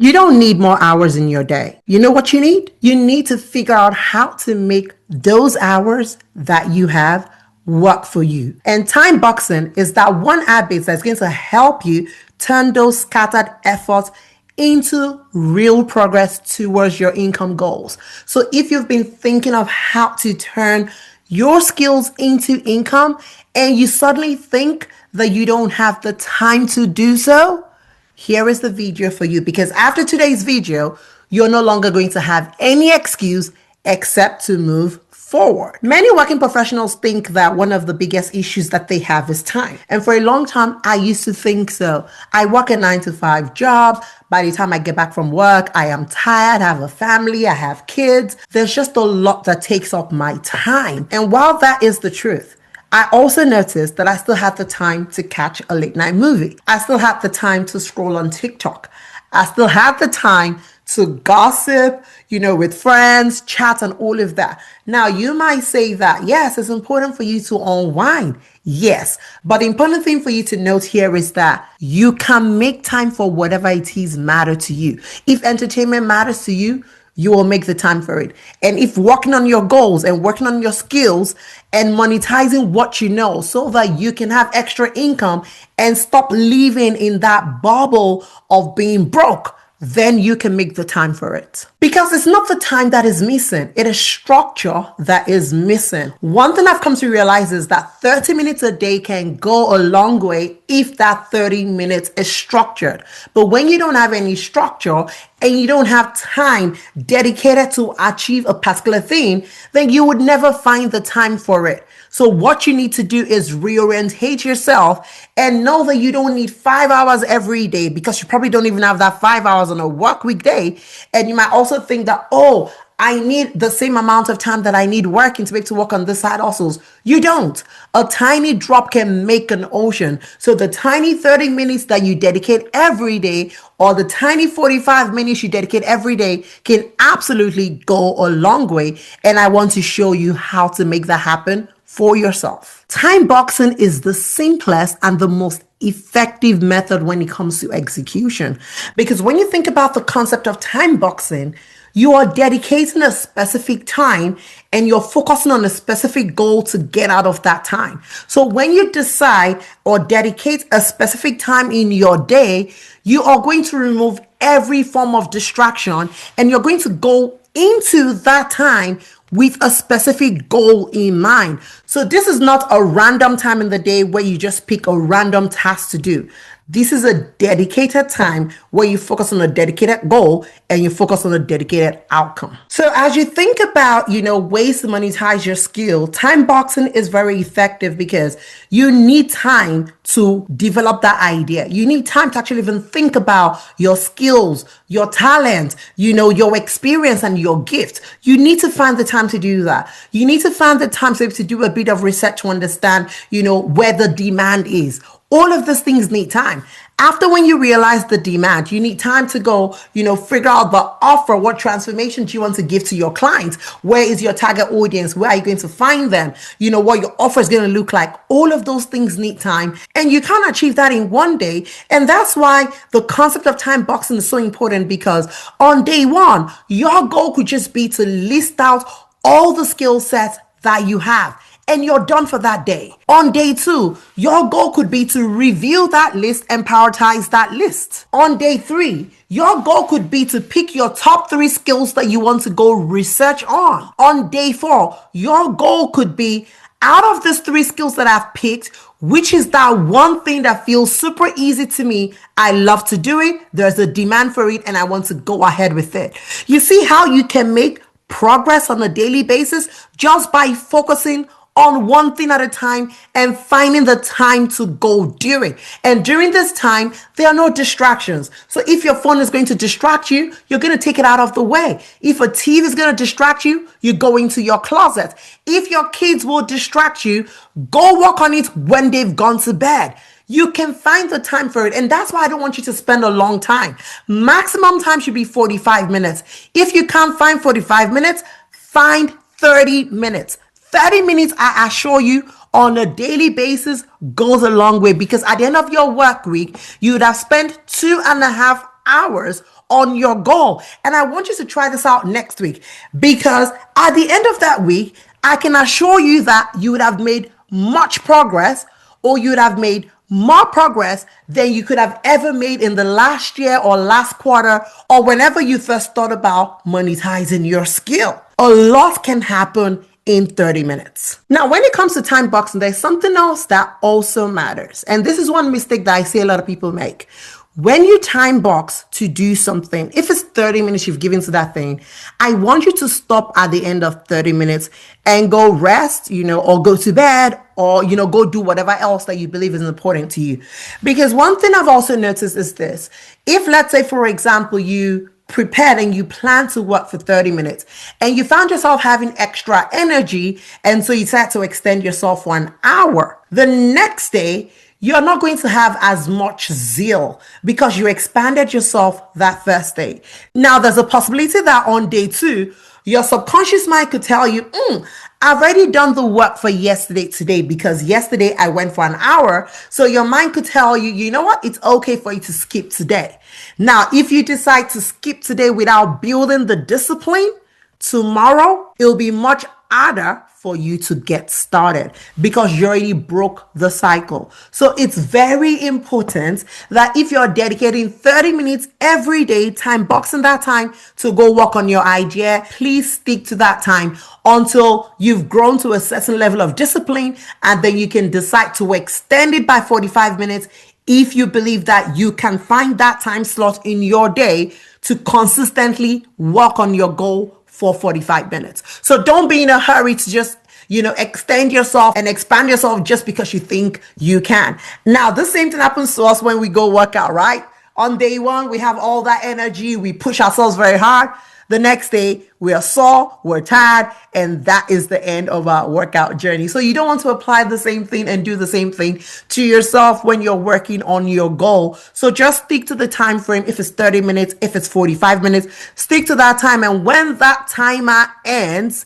You don't need more hours in your day. You know what you need? You need to figure out how to make those hours that you have work for you. And time boxing is that one habit that's going to help you turn those scattered efforts into real progress towards your income goals. So if you've been thinking of how to turn your skills into income and you suddenly think that you don't have the time to do so, here is the video for you, because after today's video, you're no longer going to have any excuse except to move forward. Many working professionals think that one of the biggest issues that they have is time. And for a long time, I used to think so. I work a 9 to 5 job. By the time I get back from work, I am tired, I have a family, I have kids. There's just a lot that takes up my time. And while that is the truth, I also noticed that I still had the time to catch a late night movie. I still had the time to scroll on TikTok. I still had the time to gossip, with friends, chat and all of that. Now, you might say that, yes, it's important for you to unwind. Yes, but the important thing for you to note here is that you can make time for whatever it is matter to you. If entertainment matters to you, you will make the time for it. And if working on your goals and working on your skills and monetizing what you know so that you can have extra income and stop living in that bubble of being broke, then you can make the time for it. Because it's not the time that is missing, it is structure that is missing. One thing I've come to realize is that 30 minutes a day can go a long way if that 30 minutes is structured. But when you don't have any structure and you don't have time dedicated to achieve a particular thing, then you would never find the time for it. So what you need to do is reorientate yourself and know that you don't need 5 hours every day, because you probably don't even have that 5 hours on a work week day. And you might also think that, oh, I need the same amount of time that I need working to be able to work on this side hustles. You don't. A tiny drop can make an ocean. So the tiny 30 minutes that you dedicate every day or the tiny 45 minutes you dedicate every day can absolutely go a long way. And I want to show you how to make that happen for yourself. Time boxing is the simplest and the most effective method when it comes to execution. Because when you think about the concept of time boxing, you are dedicating a specific time and you're focusing on a specific goal to get out of that time. So when you decide or dedicate a specific time in your day, you are going to remove every form of distraction and you're going to go into that time with a specific goal in mind. So this is not a random time in the day where you just pick a random task to do. This is a dedicated time where you focus on a dedicated goal and you focus on a dedicated outcome. So as you think about, ways to monetize your skill, time boxing is very effective because you need time to develop that idea. You need time to actually even think about your skills, your talent, your experience and your gift. You need to find the time to do that. You need to find the time to be able to do a bit of research to understand, where the demand is. All of these things need time. After when you realize the demand, you need time to go, figure out the offer. What transformation do you want to give to your clients? Where is your target audience? Where are you going to find them? What your offer is going to look like. All of those things need time. And you can't achieve that in one day. And that's why the concept of time boxing is so important, because on day one, your goal could just be to list out all the skill sets that you have. And you're done for that day. On day 2, your goal could be to review that list and prioritize that list. On day 3, your goal could be to pick your top 3 skills that you want to go research on. On day 4, your goal could be, out of these 3 skills that I've picked, which is that one thing that feels super easy to me? I love to do it. There's a demand for it and I want to go ahead with it. You see how you can make progress on a daily basis just by focusing on one thing at a time and finding the time to go do it. And during this time, there are no distractions. So if your phone is going to distract you, you're going to take it out of the way. If a TV is going to distract you, you go into your closet. If your kids will distract you, go work on it when they've gone to bed. You can find the time for it. And that's why I don't want you to spend a long time. Maximum time should be 45 minutes. If you can't find 45 minutes, find 30 minutes. 30 minutes, I assure you, on a daily basis goes a long way, because at the end of your work week, you would have spent 2.5 hours on your goal. And I want you to try this out next week, because at the end of that week, I can assure you that you would have made much progress, or you would have made more progress than you could have ever made in the last year or last quarter, or whenever you first thought about monetizing your skill. A lot can happen in 30 minutes. Now, when it comes to time boxing, there's something else that also matters. And this is one mistake that I see a lot of people make. When you time box to do something, if it's 30 minutes you've given to that thing, I want you to stop at the end of 30 minutes and go rest, or go to bed, or, go do whatever else that you believe is important to you. Because one thing I've also noticed is this: if, let's say, for example, you prepared and you plan to work for 30 minutes and you found yourself having extra energy, and so you decided to extend yourself for an hour, the next day, you're not going to have as much zeal because you expanded yourself that first day. Now, there's a possibility that on day 2, your subconscious mind could tell you, I've already done the work for yesterday today, because yesterday I went for an hour. So your mind could tell you, you know what? It's okay for you to skip today. Now, if you decide to skip today without building the discipline, tomorrow it'll be much harder for you to get started because you already broke the cycle. So it's very important that if you're dedicating 30 minutes every day, time boxing that time to go work on your idea, please stick to that time until you've grown to a certain level of discipline, and then you can decide to extend it by 45 minutes if you believe that you can find that time slot in your day to consistently work on your goal for 45 minutes. So don't be in a hurry to just, extend yourself and expand yourself just because you think you can. Now, the same thing happens to us when we go work out, right? On day 1, we have all that energy. We push ourselves very hard. The next day, we are sore, we're tired, and that is the end of our workout journey. So you don't want to apply the same thing and do the same thing to yourself when you're working on your goal. So just stick to the time frame. If it's 30 minutes, if it's 45 minutes, stick to that time. And when that timer ends,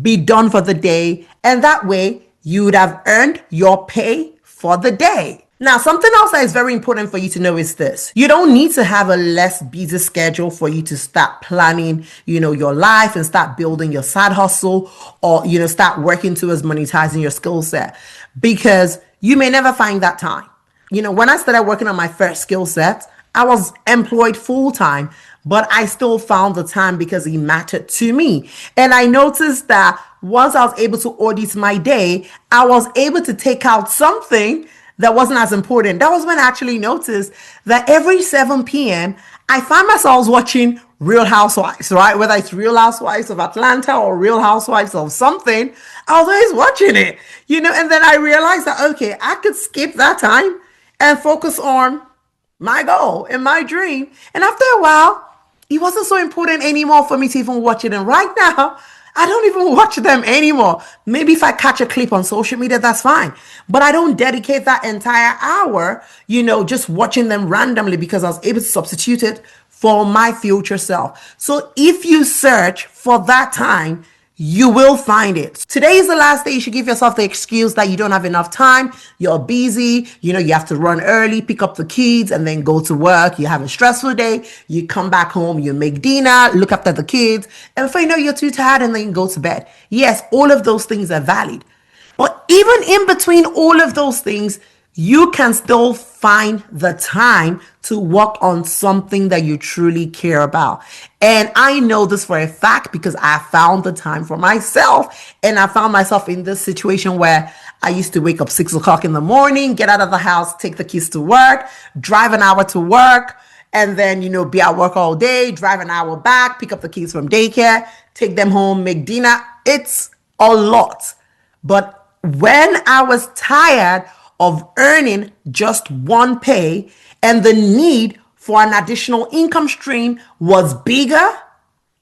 be done for the day. And that way, you would have earned your pay for the day. Now, something else that is very important for you to know is this: you don't need to have a less busy schedule for you to start planning, your life and start building your side hustle, or, start working towards monetizing your skill set, because you may never find that time. When I started working on my first skill set, I was employed full time, but I still found the time because it mattered to me. And I noticed that once I was able to audit my day, I was able to take out something that wasn't as important. That was when I actually noticed that every 7 p.m., I find myself watching Real Housewives, right? Whether it's Real Housewives of Atlanta or Real Housewives of something, I was always watching it, and then I realized that, okay, I could skip that time and focus on my goal and my dream. And after a while, it wasn't so important anymore for me to even watch it. And right now, I don't even watch them anymore. Maybe if I catch a clip on social media, that's fine. But I don't dedicate that entire hour, just watching them randomly, because I was able to substitute it for my future self. So if you search for that time, you will find it. Today is the last day. You should give yourself the excuse that you don't have enough time. You're busy. You have to run early, pick up the kids, and then go to work. You have a stressful day. You come back home, you make dinner, look after the kids, and before you know, you're too tired, and then you go to bed. Yes, all of those things are valid. But even in between all of those things, you can still find the time to work on something that you truly care about. And I know this for a fact because I found the time for myself. And I found myself in this situation where I used to wake up 6 o'clock in the morning, get out of the house, take the kids to work, drive an hour to work, and then, be at work all day, drive an hour back, pick up the kids from daycare, take them home, make dinner. It's a lot. But when I was tired of earning just one pay and the need for an additional income stream was bigger,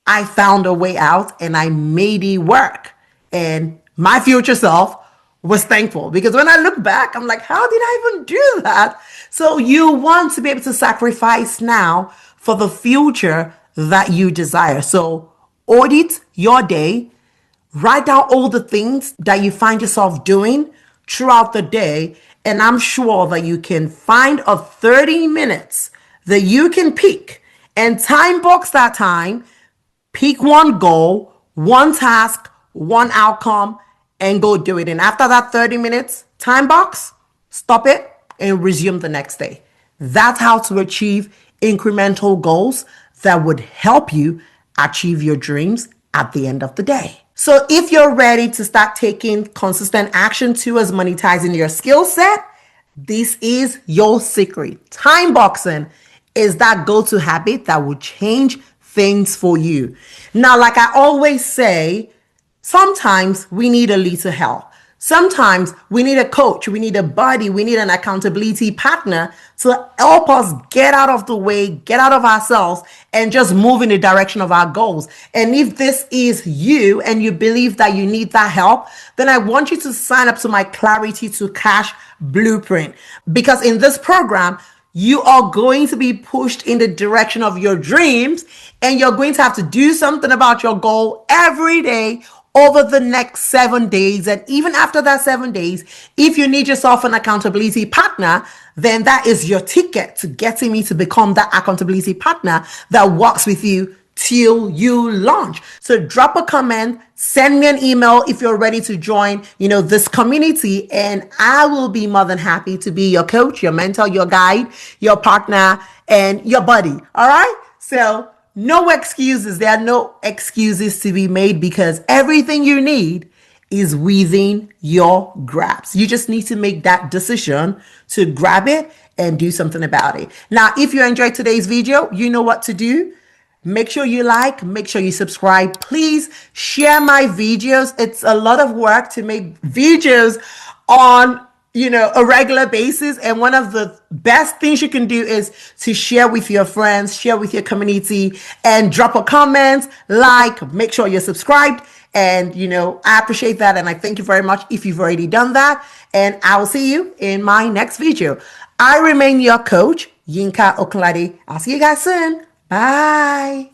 I found a way out and I made it work. And my future self was thankful, because when I look back, I'm like, how did I even do that? So you want to be able to sacrifice now for the future that you desire. So audit your day, write down all the things that you find yourself doing throughout the day, and I'm sure that you can find a 30 minutes that you can pick and time box that time. Pick one goal, one task, one outcome, and go do it. And after that 30 minutes time box, stop it and resume the next day. That's how to achieve incremental goals that would help you achieve your dreams at the end of the day. So if you're ready to start taking consistent action towards monetizing your skill set, this is your secret. Time boxing is that go-to habit that will change things for you. Now, like I always say, sometimes we need a little help. Sometimes we need a coach, we need a buddy, we need an accountability partner to help us get out of the way, get out of ourselves, and just move in the direction of our goals. And if this is you and you believe that you need that help, then I want you to sign up to my Clarity to Cash Blueprint. Because in this program, you are going to be pushed in the direction of your dreams, and you're going to have to do something about your goal every day over the next 7 days. And even after that 7 days, if you need yourself an accountability partner, then that is your ticket to getting me to become that accountability partner that works with you till you launch. So drop a comment, send me an email if you're ready to join, this community, and I will be more than happy to be your coach, your mentor, your guide, your partner, and your buddy. All right. So no excuses. There are no excuses to be made because everything you need is within your grasp. You just need to make that decision to grab it and do something about it. Now, if you enjoyed today's video, you know what to do. Make sure you like, make sure you subscribe. Please share my videos. It's a lot of work to make videos on a regular basis. And one of the best things you can do is to share with your friends, share with your community, and drop a comment, make sure you're subscribed. And, I appreciate that. And I thank you very much if you've already done that. And I will see you in my next video. I remain your coach, Yinka Okunlade. I'll see you guys soon. Bye.